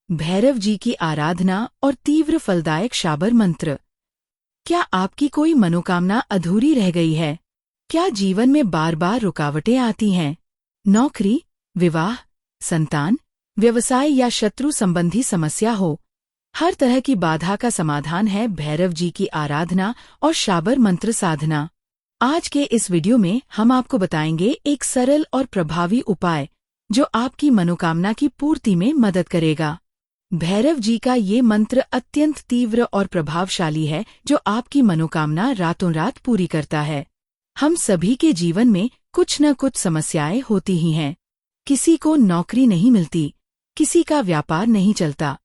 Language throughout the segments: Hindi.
भैरव जी की आराधना और तीव्र फलदायक शाबर मंत्र। क्या आपकी कोई मनोकामना अधूरी रह गई है? क्या जीवन में बार बार रुकावटें आती हैं? नौकरी, विवाह, संतान, व्यवसाय या शत्रु संबंधी समस्या हो, हर तरह की बाधा का समाधान है भैरव जी की आराधना और शाबर मंत्र साधना। आज के इस वीडियो में हम आपको बताएंगे एक सरल और प्रभावी उपाय जो आपकी मनोकामना की पूर्ति में मदद करेगा। भैरव जी का ये मंत्र अत्यंत तीव्र और प्रभावशाली है जो आपकी मनोकामना रातों रात पूरी करता है। हम सभी के जीवन में कुछ न कुछ समस्याएं होती ही हैं। किसी को नौकरी नहीं मिलती, किसी का व्यापार नहीं चलता,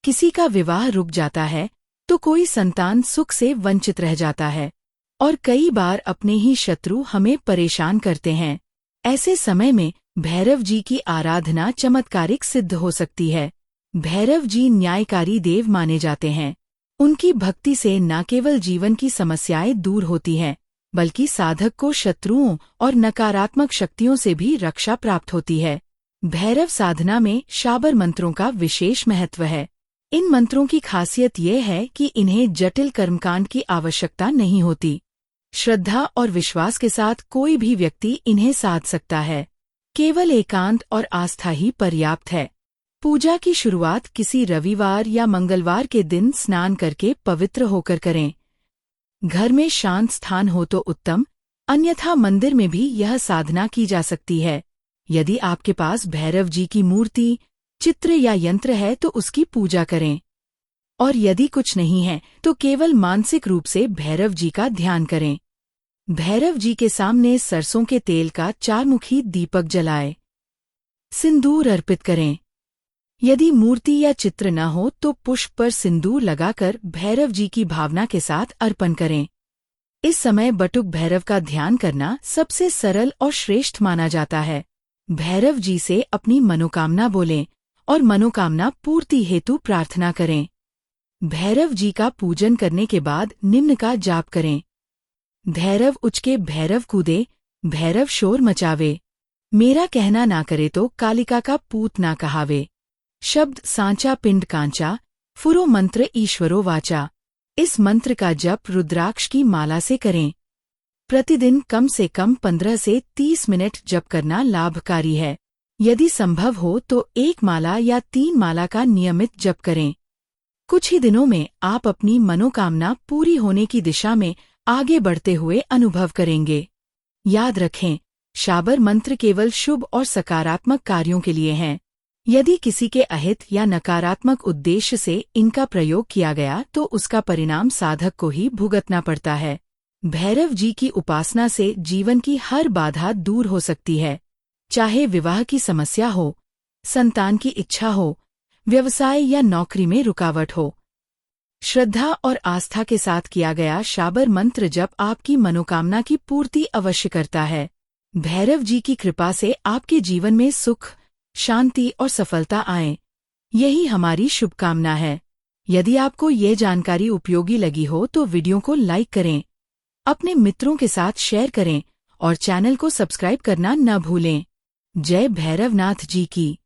किसी का विवाह रुक जाता है, तो कोई संतान सुख से वंचित रह जाता है और कई बार अपने ही शत्रु हमें परेशान करते हैं। ऐसे समय में भैरव जी की आराधना चमत्कारिक सिद्ध हो सकती है। भैरव जी न्यायकारी देव माने जाते हैं। उनकी भक्ति से न केवल जीवन की समस्याएं दूर होती हैं, बल्कि साधक को शत्रुओं और नकारात्मक शक्तियों से भी रक्षा प्राप्त होती है। भैरव साधना में शाबर मंत्रों का विशेष महत्व है। इन मंत्रों की खासियत ये है कि इन्हें जटिल कर्मकांड की आवश्यकता नहीं होती। श्रद्धा और विश्वास के साथ कोई भी व्यक्ति इन्हें साध सकता है। केवल एकांत और आस्था ही पर्याप्त है। पूजा की शुरुआत किसी रविवार या मंगलवार के दिन स्नान करके पवित्र होकर करें। घर में शांत स्थान हो तो उत्तम, अन्यथा मंदिर में भी यह साधना की जा सकती है। यदि आपके पास भैरव जी की मूर्ति, चित्र या यंत्र है तो उसकी पूजा करें। और यदि कुछ नहीं है तो केवल मानसिक रूप से भैरव जी का ध्यान करें। भैरव जी के सामने सरसों के तेल का 4-मुखी दीपक जलाएं। सिंदूर अर्पित करें। यदि मूर्ति या चित्र न हो तो पुष्प पर सिंदूर लगाकर भैरव जी की भावना के साथ अर्पण करें। इस समय बटुक भैरव का ध्यान करना सबसे सरल और श्रेष्ठ माना जाता है। भैरव जी से अपनी मनोकामना बोलें और मनोकामना पूर्ति हेतु प्रार्थना करें। भैरव जी का पूजन करने के बाद निम्न का जाप करें। भैरव उचके भैरव कूदे, भैरव शोर मचावे, मेरा कहना ना करे तो कालिका का पूत ना कहावे। शब्द सांचा पिंड कांचा, फुरो मंत्र ईश्वरो वाचा। इस मंत्र का जप रुद्राक्ष की माला से करें। प्रतिदिन कम से कम 15 से 30 मिनट जप करना लाभकारी है। यदि संभव हो तो 1 माला या 3 माला का नियमित जप करें। कुछ ही दिनों में आप अपनी मनोकामना पूरी होने की दिशा में आगे बढ़ते हुए अनुभव करेंगे। याद रखें, शाबर मंत्र केवल शुभ और सकारात्मक कार्यों के लिए हैं। यदि किसी के अहित या नकारात्मक उद्देश्य से इनका प्रयोग किया गया तो उसका परिणाम साधक को ही भुगतना पड़ता है। भैरव जी की उपासना से जीवन की हर बाधा दूर हो सकती है, चाहे विवाह की समस्या हो, संतान की इच्छा हो, व्यवसाय या नौकरी में रुकावट हो। श्रद्धा और आस्था के साथ किया गया शाबर मंत्र जप आपकी मनोकामना की पूर्ति अवश्य करता है। भैरव जी की कृपा से आपके जीवन में सुख, शांति और सफलता आए, यही हमारी शुभकामना है। यदि आपको ये जानकारी उपयोगी लगी हो तो वीडियो को लाइक करें, अपने मित्रों के साथ शेयर करें और चैनल को सब्सक्राइब करना न भूलें। जय भैरवनाथ जी की।